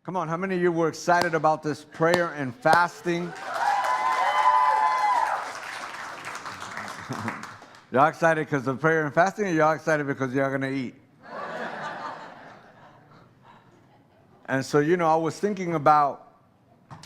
Come on, how many of you were excited about this prayer and fasting? Y'all excited because of prayer and fasting, or y'all excited because y'all going to eat? And so, I was thinking about,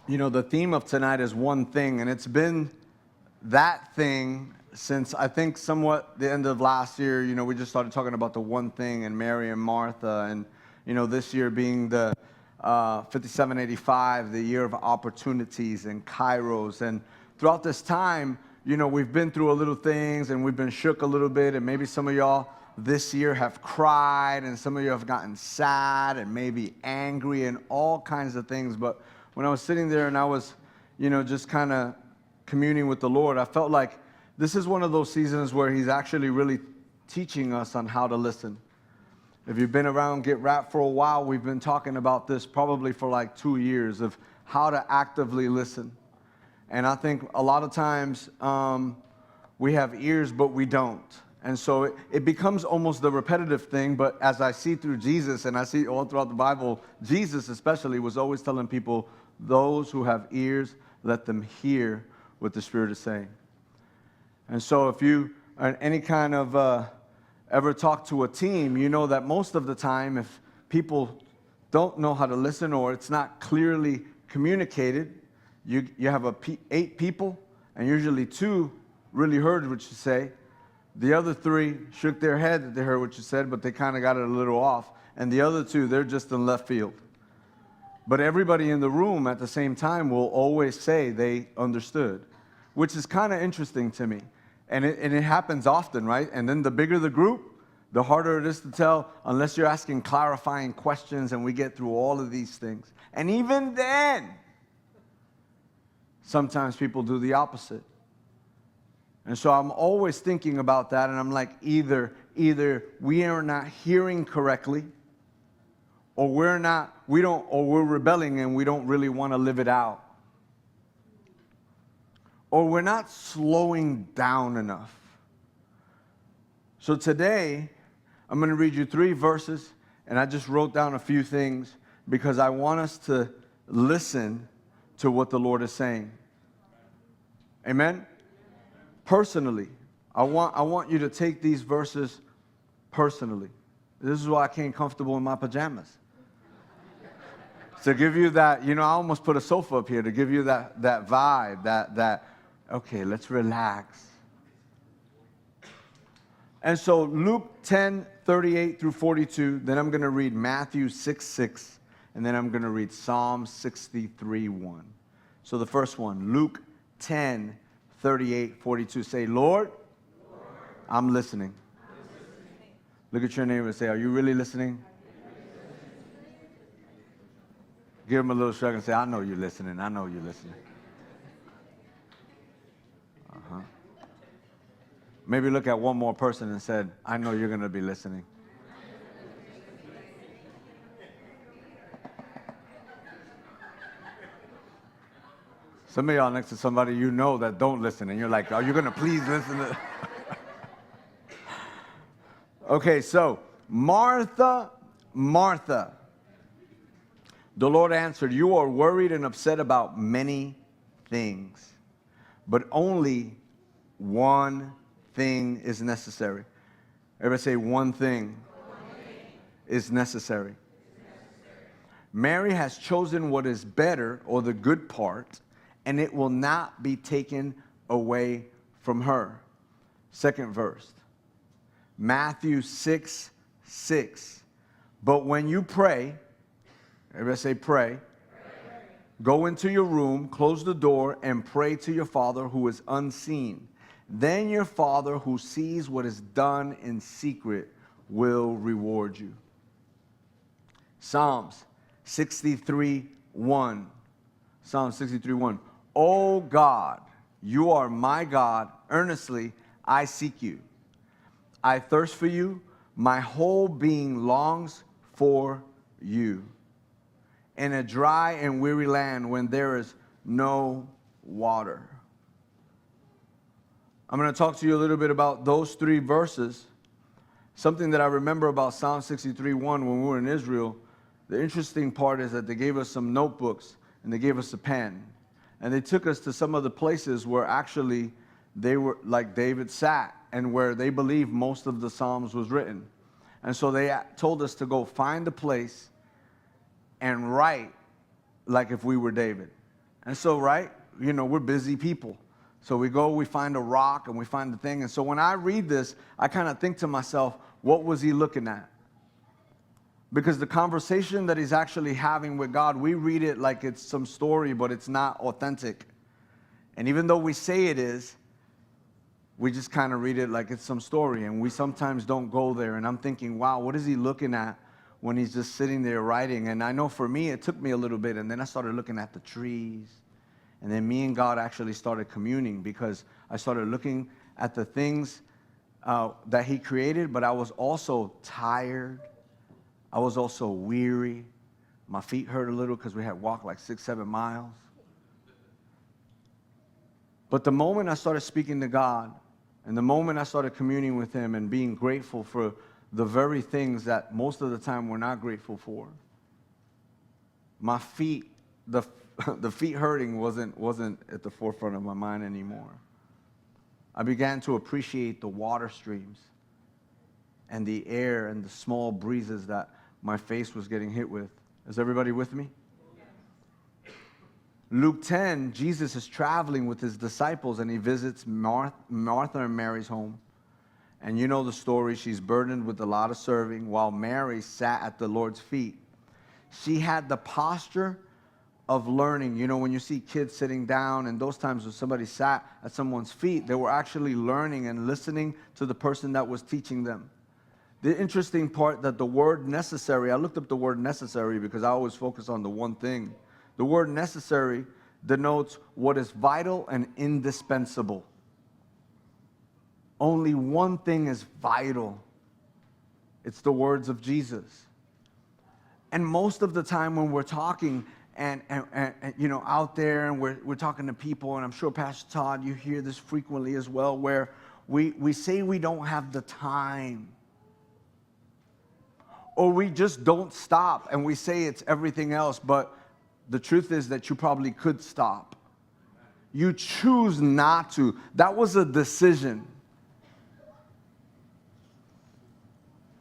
the theme of tonight is one thing, and it's been that thing since I think somewhat the end of last year. We just started talking about the one thing and Mary and Martha, and, this year being the 5785, the year of opportunities and kairos. And throughout this time, we've been through a little things and we've been shook a little bit, and maybe some of y'all this year have cried, and some of you have gotten sad and maybe angry and all kinds of things. But when I was sitting there and I was, just kind of communing with the Lord, I felt like this is one of those seasons where He's actually really teaching us on how to listen. If you've been around Get Rap for a while, we've been talking about this probably for like 2 years of how to actively listen. And I think a lot of times we have ears, but we don't. And so it becomes almost the repetitive thing. But as I see through Jesus, and I see all throughout the Bible, Jesus especially was always telling people, those who have ears, let them hear what the Spirit is saying. And so if you are any kind of ever talk to a team, you know that most of the time if people don't know how to listen or it's not clearly communicated, you have 8 people, and usually 2 really heard what you say. The other 3 shook their head that they heard what you said, but they kind of got it a little off. And the other 2, they're just in left field. But everybody in the room at the same time will always say they understood, which is kind of interesting to me. And it happens often, right? And then the bigger the group, the harder it is to tell, unless you're asking clarifying questions, and we get through all of these things. And even then, sometimes people do the opposite. And so I'm always thinking about that, and I'm like, either we are not hearing correctly, or we're rebelling and we don't really want to live it out. Or we're not slowing down enough. So today, I'm going to read you 3 verses, and I just wrote down a few things because I want us to listen to what the Lord is saying. Amen? Personally, I want you to take these verses personally. This is why I came comfortable in my pajamas. To give you that, I almost put a sofa up here to give you that vibe, that okay, let's relax. And so Luke 10:38 through 42, then I'm going to read Matthew 6:6, and then I'm going to read Psalm 63:1. So the first one, Luke 10:38-42. Say, Lord, I'm listening. Look at your neighbor and say, are you really listening? Give him a little shrug and say, I know you're listening. I know you're listening. Maybe look at one more person and said, I know you're going to be listening. Some of y'all next to somebody you know that don't listen, and you're like, are you going to please listen to? Okay, so Martha, Martha. The Lord answered, you are worried and upset about many things, but only one thing is necessary. Everybody say, one thing is necessary. Mary has chosen what is better, or the good part, and it will not be taken away from her. Second verse, Matthew 6:6. But when you pray, everybody say pray. Go into your room, close the door, and pray to your Father who is unseen. Then your Father who sees what is done in secret will reward you. Psalms 63:1. Psalm 63:1. O God, you are my God. Earnestly I seek you. I thirst for you. My whole being longs for you. In a dry and weary land when there is no water. I'm going to talk to you a little bit about those 3 verses. Something that I remember about Psalm 63:1 when we were in Israel, the interesting part is that they gave us some notebooks and they gave us a pen. And they took us to some of the places where actually they were, like David sat, and where they believe most of the Psalms was written. And so they told us to go find a place and write like if we were David. And so, right, you know, we're busy people. So we go, we find a rock, and we find the thing. And so when I read this, I kind of think to myself, what was he looking at? Because the conversation that he's actually having with God, we read it like it's some story, but it's not authentic. And even though we say it is, we just kind of read it like it's some story, and we sometimes don't go there. And I'm thinking, wow, what is he looking at when he's just sitting there writing? And I know for me, it took me a little bit, and then I started looking at the trees. And then me and God actually started communing, because I started looking at the things that he created, but I was also tired. I was also weary. My feet hurt a little because we had walked like 6-7 miles. But the moment I started speaking to God, and the moment I started communing with him and being grateful for the very things that most of the time we're not grateful for, my feet, the feet hurting wasn't at the forefront of my mind anymore. I began to appreciate the water streams and the air and the small breezes that my face was getting hit with. Is everybody with me? Luke 10, Jesus is traveling with his disciples, and he visits Martha and Mary's home. And you know the story. She's burdened with a lot of serving, while Mary sat at the Lord's feet. She had the posture of learning. You know, when you see kids sitting down, and those times when somebody sat at someone's feet, they were actually learning and listening to the person that was teaching them. The interesting part that the word necessary, I looked up the word necessary because I always focus on the one thing. The word necessary denotes what is vital and indispensable. Only one thing is vital. It's the words of Jesus. And most of the time when we're talking and you know, out there, and we're talking to people, and I'm sure Pastor Todd, you hear this frequently as well, where we say we don't have the time. Or we just don't stop, and we say it's everything else, but the truth is that you probably could stop. You choose not to. That was a decision.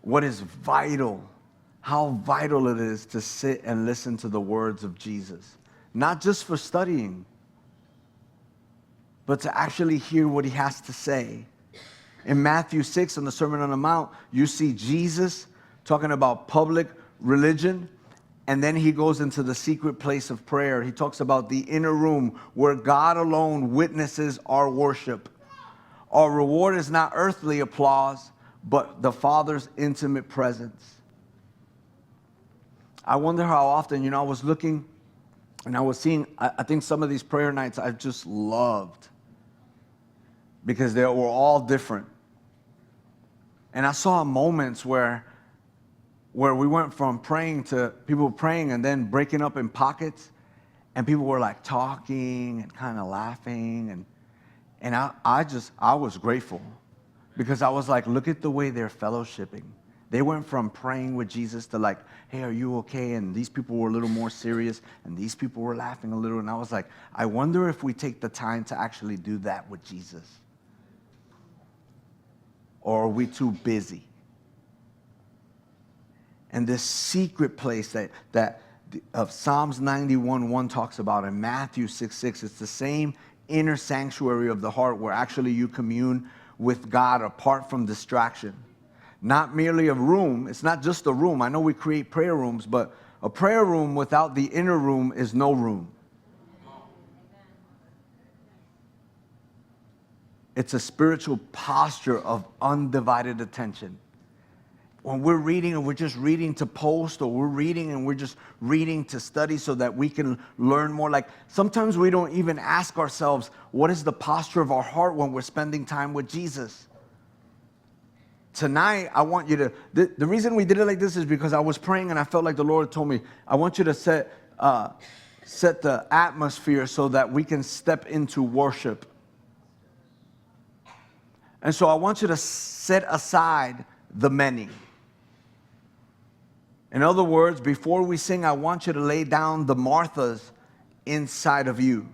What is vital, how vital it is to sit and listen to the words of Jesus. Not just for studying, but to actually hear what he has to say. In Matthew 6, on the Sermon on the Mount, you see Jesus talking about public religion, and then he goes into the secret place of prayer. He talks about the inner room where God alone witnesses our worship. Our reward is not earthly applause, but the Father's intimate presence. I wonder how often, you know, I was looking and I was seeing, I think some of these prayer nights I've just loved because they were all different. And I saw moments where we went from praying to people praying and then breaking up in pockets, and people were like talking and kind of laughing, and I was grateful, because I was like, look at the way they're fellowshipping. They went from praying with Jesus to like, hey, are you okay? And these people were a little more serious, and these people were laughing a little, and I was like, I wonder if we take the time to actually do that with Jesus. Or are we too busy? And this secret place that of Psalms 91:1 talks about, in Matthew 6:6, it's the same inner sanctuary of the heart where actually you commune with God apart from distraction. Not merely a room. It's not just a room. I know we create prayer rooms, but a prayer room without the inner room is no room. It's a spiritual posture of undivided attention. When we're reading and we're just reading to post, or we're reading and we're just reading to study so that we can learn more, like sometimes we don't even ask ourselves, what is the posture of our heart when we're spending time with Jesus? Tonight, I want you to, the reason we did it like this is because I was praying and I felt like the Lord told me, I want you to set the atmosphere so that we can step into worship. And so I want you to set aside the many. In other words, before we sing, I want you to lay down the Marthas inside of you.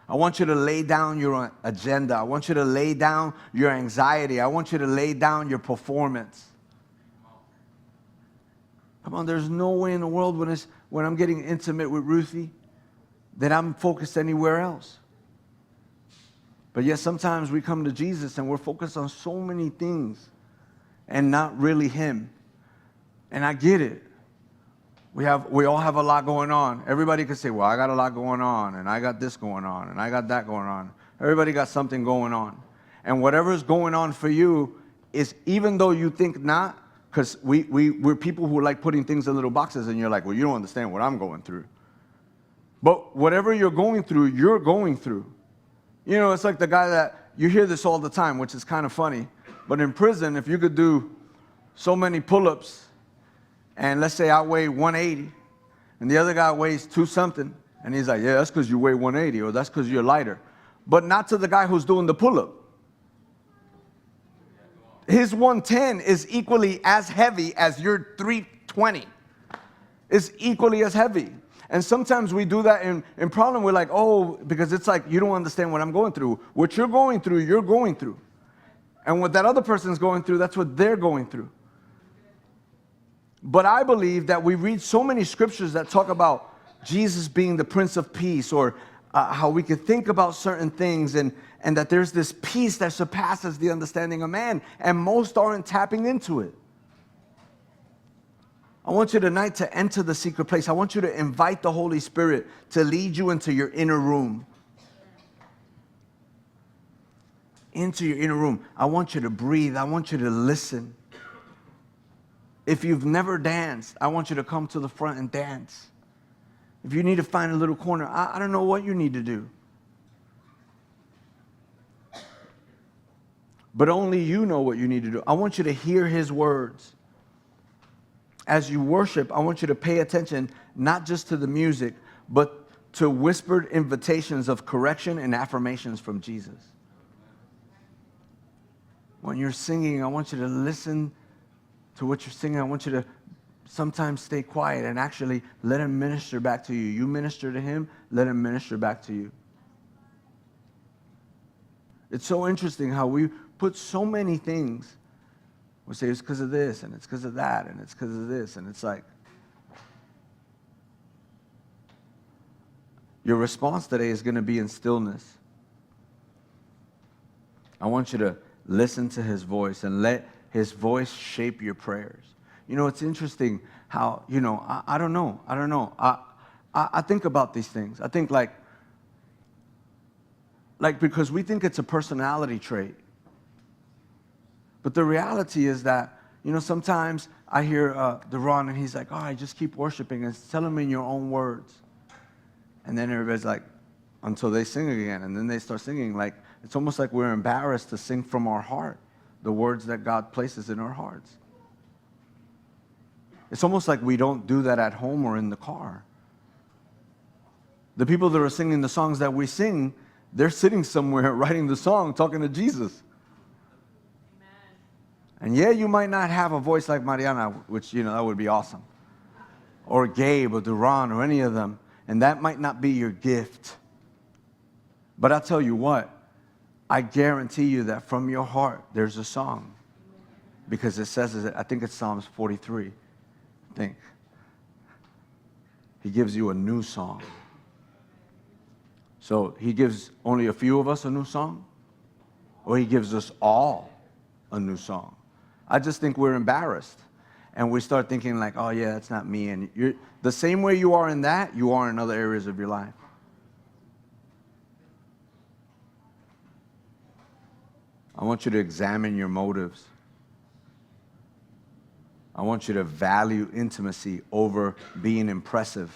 I want you to lay down your agenda. I want you to lay down your anxiety. I want you to lay down your performance. Come on, there's no way in the world when I'm getting intimate with Ruthie that I'm focused anywhere else. But yet sometimes we come to Jesus and we're focused on so many things and not really Him. And I get it. We all have a lot going on. Everybody could say, well, I got a lot going on, and I got this going on, and I got that going on. Everybody got something going on. And whatever's going on for you is, even though you think not, because we're people who like putting things in little boxes, and you're like, well, you don't understand what I'm going through. But whatever you're going through, you're going through. You know, it's like the guy that, you hear this all the time, which is kind of funny. But in prison, if you could do so many pull-ups, and let's say I weigh 180, and the other guy weighs 2-something, and he's like, yeah, that's because you weigh 180, or that's because you're lighter. But not to the guy who's doing the pull-up. His 110 is equally as heavy as your 320. It's equally as heavy. And sometimes we do that in problem. We're like, oh, because it's like, you don't understand what I'm going through. What you're going through, you're going through. And what that other person's going through, that's what they're going through. But I believe that we read so many scriptures that talk about Jesus being the Prince of Peace, or how we could think about certain things, and that there's this peace that surpasses the understanding of man, and most aren't tapping into it. I want you tonight to enter the secret place. I want you to invite the Holy Spirit to lead you into your inner room. Into your inner room. I want you to breathe. I want you to listen. If you've never danced, I want you to come to the front and dance. If you need to find a little corner, I don't know what you need to do. But only you know what you need to do. I want you to hear His words. As you worship, I want you to pay attention not just to the music, but to whispered invitations of correction and affirmations from Jesus. When you're singing, I want you to listen to what you're singing. I want you to sometimes stay quiet and actually let Him minister back to you. You minister to Him, let Him minister back to you. It's so interesting how we put so many things. We say it's because of this, and it's because of that, and it's because of this, and it's like, your response today is going to be in stillness. I want you to listen to His voice and let His voice shape your prayers. You know, it's interesting how, you know, I don't know. I think about these things. I think like because we think it's a personality trait. But the reality is that, you know, sometimes I hear Deron, and he's like, all right, just keep worshiping and tell Him in your own words. And then everybody's like, until they sing again. And then they start singing. Like, it's almost like we're embarrassed to sing from our heart the words that God places in our hearts. It's almost like we don't do that at home or in the car. The people that are singing the songs that we sing, they're sitting somewhere writing the song, talking to Jesus. And yeah, you might not have a voice like Mariana, which, you know, that would be awesome. Or Gabe or Duran or any of them. And that might not be your gift. But I'll tell you what, I guarantee you that from your heart, there's a song. Because it says, I think it's Psalms 43. I think. He gives you a new song. So He gives only a few of us a new song? Or He gives us all a new song? I just think we're embarrassed. And we start thinking like, oh yeah, that's not me. And you're the same way you are in that, you are in other areas of your life. I want you to examine your motives. I want you to value intimacy over being impressive.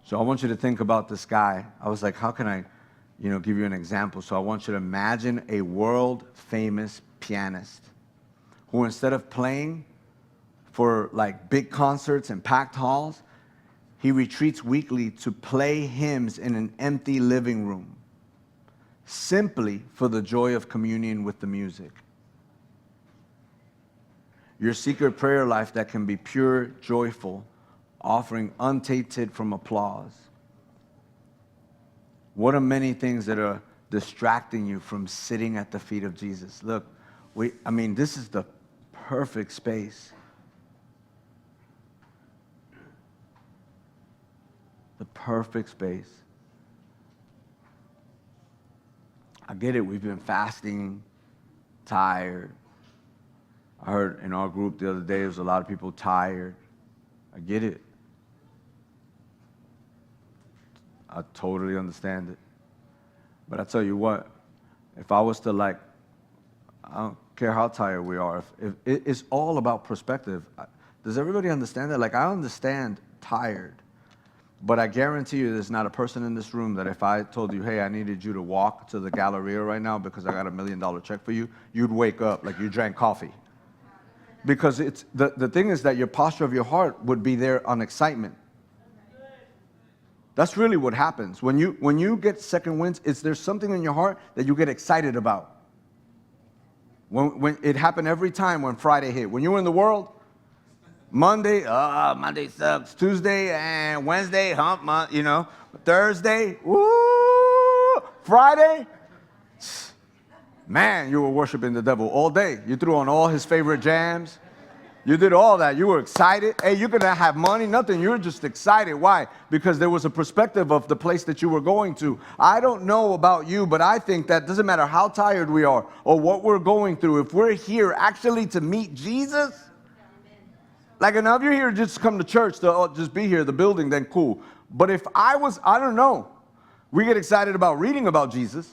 So I want you to think about this guy. I was like, how can I, you know, give you an example? So I want you to imagine a world-famous pianist who, instead of playing for like big concerts and packed halls, he retreats weekly to play hymns in an empty living room, simply for the joy of communion with the music. Your secret prayer life that can be pure, joyful, offering untainted from applause. What are many things that are distracting you from sitting at the feet of Jesus? Look, this is the perfect space. The perfect space. I get it. We've been fasting, tired. I heard in our group the other day, there was a lot of people tired. I get it. I totally understand it. But I tell you what, if I was to I don't care how tired we are, if it's all about perspective. Does everybody understand that? I understand tired. But I guarantee you there's not a person in this room that if I told you, hey, I needed you to walk to the Galleria right now because I got $1 million check for you, you'd wake up like you drank coffee. Because it's the thing is that your posture of your heart would be there on excitement. That's really what happens. When you get second winds, there's something in your heart that you get excited about. When it happened every time when Friday hit. When you were in the world, Monday sucks. Tuesday and Wednesday, hump month, Thursday, woo! Friday, man, you were worshiping the devil all day. You threw on all his favorite jams. You did all that. You were excited. Hey, you're going to have money, nothing. You're just excited. Why? Because there was a perspective of the place that you were going to. I don't know about you, but I think that doesn't matter how tired we are or what we're going through. If we're here actually to meet Jesus, enough of you here just come to church to just be here, the building, then cool. But if I don't know, we get excited about reading about Jesus.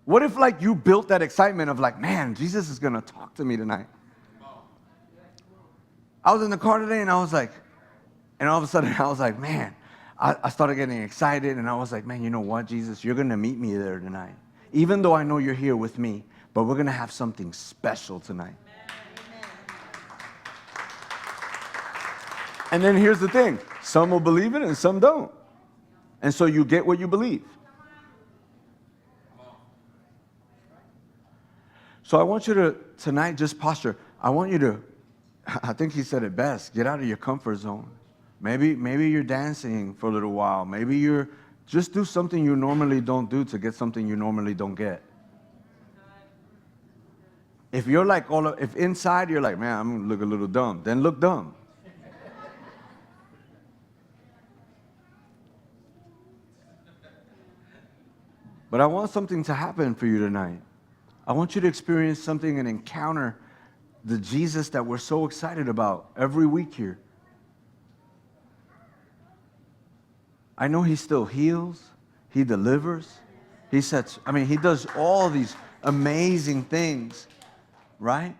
What if you built that excitement of man, Jesus is going to talk to me tonight. I was in the car today and I was and all of a sudden I was man, I started getting excited and I was man, you know what, Jesus, you're going to meet me there tonight. Even though I know you're here with me, but we're going to have something special tonight. And then here's the thing. Some will believe it and some don't. And so you get what you believe. So I want you to, tonight, just posture. I want you to, I think he said it best, get out of your comfort zone. Maybe you're dancing for a little while. Maybe just do something you normally don't do to get something you normally don't get. If you're if inside you're man, I'm going to look a little dumb, then look dumb. But I want something to happen for you tonight. I want you to experience something and encounter the Jesus that we're so excited about every week here. I know he still heals. He delivers. He does all these amazing things, right?